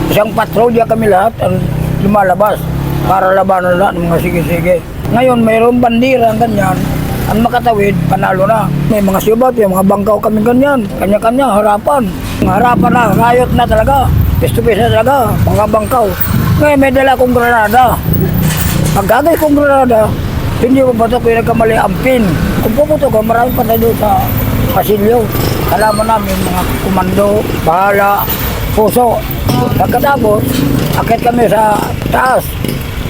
Isang patrolya kami lahat ang lumalabas para labanan lahat ng mga sige-sige. Ngayon, mayroong bandira ganyan. Ang makatawid, panalo na. May mga sibat, may mga bangkaw kami ganyan. Kanya-kanya, harapan. Harapan na, riot na talaga. Face-to-face na talaga, mga bangkaw. Ngayon, may dala kong granada. Pagkagay kong granada, hindi mo bato ko yung nagkamali ang pin. Kung puputo ko, marami pa tayo sa pasilyo. Kalaman namin, mga komando, bahala, puso. Pagkatapos, akit kami sa taas.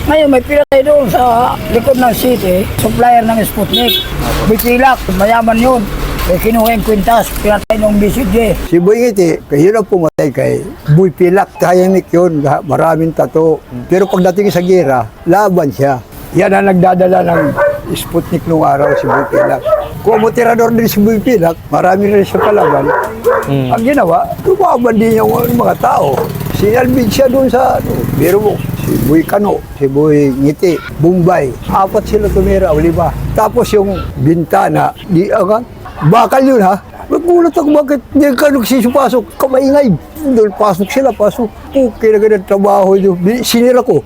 Ngayon, may pinatay doon sa likod ng city, supplier ng Sputnik. Bitilak, mayaman yun. May kinuha yung kwintas, pinatay ng BCJ. Si Boy Ngiti, kahirap pumatay kay Boy Pilak. Tahimik yun, maraming tato. Pero pagdating sa gira, laban siya. Yan ang nagdadala ng Sputnik nung araw, si Boy Pilak. Kung motirador din si Boy Pilak, marami rin siya palaban. Ang ginawa, lumaban din yung mga tao. Sinalbid siya doon sa, biro mo, si Boy Kano, si Boy Ngiti, Bombay. 4 sila tumira o 5. Tapos yung bintana, di agad, bakal yun ha. Nagulat ako bakit hindi ka nagsisipasok, kamaingay. Doon pasok sila, pasok. Okay na ganyan trabaho yun. Sinira ko.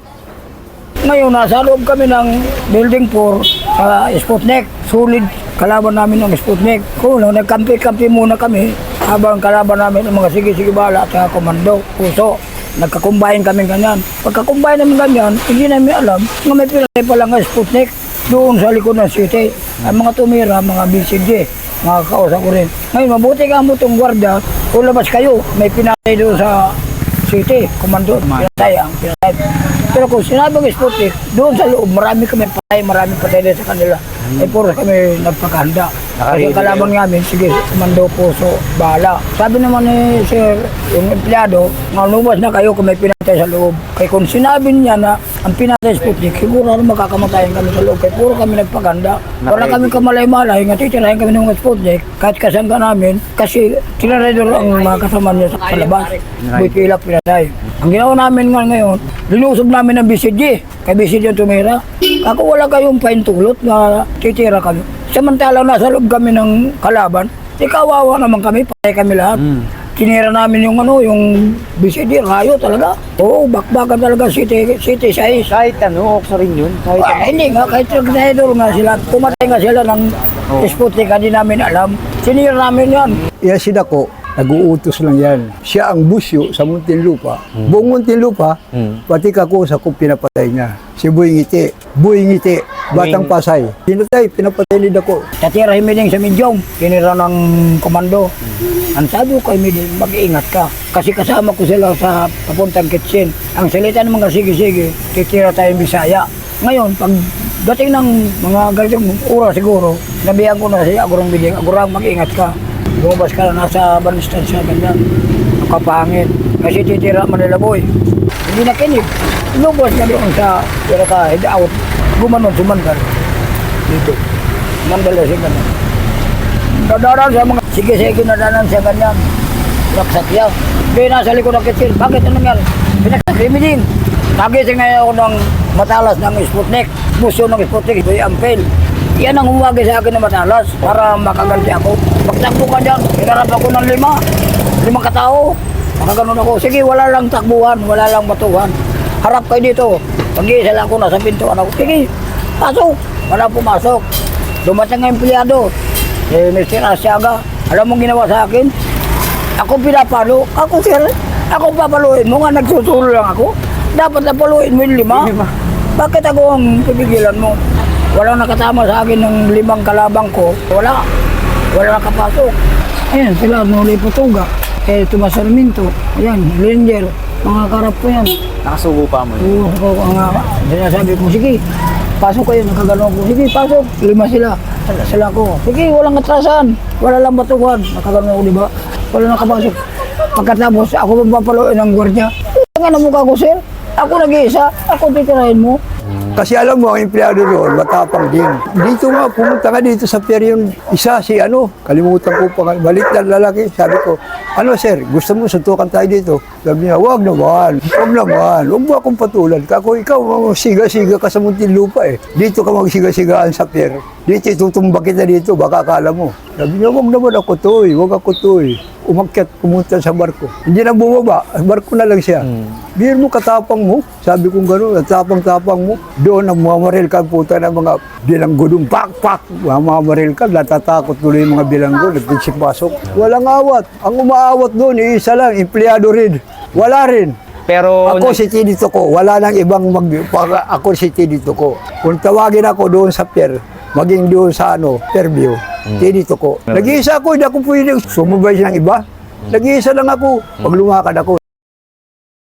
Ngayon, nasa loob kami ng building 4 sa Sputnik. Sulit kalaban namin ng Sputnik. Kung nagkampi-kampi muna kami, habang kalaban namin ng mga sige-sige bala at komando, puso. Nagkakumbahin kami ganyan. Pagkakumbahin namin ganyan, hindi namin alam nga may pinatay pa lang ang Sputnik doon sa likod ng city. Ang mga tumira, mga BCJ, mga kausap ko rin. Ngayon, mabuti ka mo itong gwardiya, kung labas kayo, may pinatay doon sa city, komando, pinatay ang pinatay. Pero kung sinabi ng Sputnik, doon sa loob, marami kami patay din sa kanila. Ay puro kami nagpakahanda. Kasi kalaban namin, sige, komando, puso, bahala. Sabi naman ni Sir, yung empleyado, nga lumabas na kayo kung may pinatay sa loob. Kaya kung sinabi niya na ang pinatay Sputnik, siguro na makakamatayin kami sa loob. Kaya puro kami nagpaganda. Wala kami kamalay-malay, nga titirahin kami ng Sputnik, kahit kasangga namin, kasi tinarador ang mga kasama niya sa palabas. Boy Pilak pinatay. Ang ginawa namin nga ngayon, linusob namin ng BCG. Kay BCG yung tumira. Ako wala kayong paintulot na titira kami. Samantalang nasa loob kami ng kalaban, kawawa naman kami, patay kami lahat. Tinira namin yung yung BCD, rayo talaga. Oo, bakbakan talaga, city size. Kahit okso rin yun? Hindi nga, kahit nagdahidor nga sila, pumatay nga sila ng Sputnik, hindi namin alam. Sinira namin yan. Yan si Dako, nag-uutos lang yan. Siya ang busyo sa Muntinlupa. Buong Muntinlupa, pati Kakusa kung pinapatay niya. Si Boy Ngiti, Batang Pasay. Pinapatay ni Dako. Tatira himiling sa Midyong, tinira ng komando. Ang sabi ko kay Miding, mag-iingat ka. Kasi kasama ko sila sa papuntang kitchen. Ang salita ng mga sige-sige, titira tayong Bisaya. Ngayon, pag dating ng mga ganitong oras siguro, nabihan ko na si Agurang Miding, Agurang, mag-iingat ka. Lumabas ka na nasa banistan siya, ganyan. Nakapangit. Kasi titira Manila Boy. Hindi nakinig. Lumabas ka doon sa tira ka, head out. Gumanon, sumandal. Dito. Mandal na siya ganyan. Nadaran sa mga sige-sige nadaran siya ganyan. Naksakya. Hindi nasa likod ng kitchen. Bakit anong yan? Pinagsakrimi din. Nagising ngayon ako ng matalas ng Sputnik. Buso ng Sputnik, ito yung ampel. Yan ang humwagi sa akin na matalas para makaganti ako. Pagtakbo ka dyan, hinarap ako ng 5 katao. Makaganon ako. Sige, wala lang takbuhan, wala lang batuhan. Harap kayo dito. Pag-iisa lang ako nasa pintuan ako. Sige, pasok. Wala pumasok. Dumating ang empleyado. Mr. Asiaga, alam mong ginawa sa akin? Ako pinapalo. Ako sir, ako papaluin mo nga nagsusulo lang ako. Dapat napaluin mo yung 5. Bakit ako ang pipigilan mo? Walang nakatama sa akin ng 5 kalabang ko. Wala nakapasok. Ayan, sila Noli Putuga. Tomas Sarmiento. Ayan, Ranger. Mga karap ko yan. Nakasubo pa mo Oo, yun? ako nga. Sinasabi ko, sige, pasok kayo, nakagano ko. Sige, pasok. 5 sila. Sila ko. Sige, walang atrasan. Wala lang batuhan. Nakagano ko, di ba? Wala nakapasok. Pagkatapos, ako mapapaluin ng gwardiya. Nga na mukha ko, sir. Ako nag-iisa. Ako titirahin mo. Kasi alam mo, ang empleyado doon, matapang din. Dito nga, pumunta nga dito sa pier yung isa, si kalimutan ko pa, balik na lalaki. Sabi ko, sir, gusto mo suntukan tayo dito? Sabi niya, wag naman, wag mo akong patulan. Kako, ikaw, siga-siga ka sa Muntinlupa eh. Dito ka magsiga-sigaan sa pier. Dito, itutumba kita dito, baka akala mo. Sabi niya, wag naman ako to wag ako to umakyat, pumunta sa barko. Hindi na bumaba, barko na lang siya. Biro mo, katapang mo. Sabi kong gano'n, tapang-tapang mo. Doon, namamaril ka, puta ng mga bilanggudong, pak! Mamamaril ka, natatakot tuloy yung mga bilanggo, nagtigsipasok. Walang awat. Ang umaawat doon, isa lang, empleyado rin. Wala rin. Pero Ako si Tinito ko, wala nang ibang ako si Tinito ko. Kung tawagin ako doon sa pier, maging doon sa Fairview, Tinito ko. Nag-iisa ako, hindi ako pwede sumabay ng iba. Nag-iisa lang ako. Pag lumakad ako,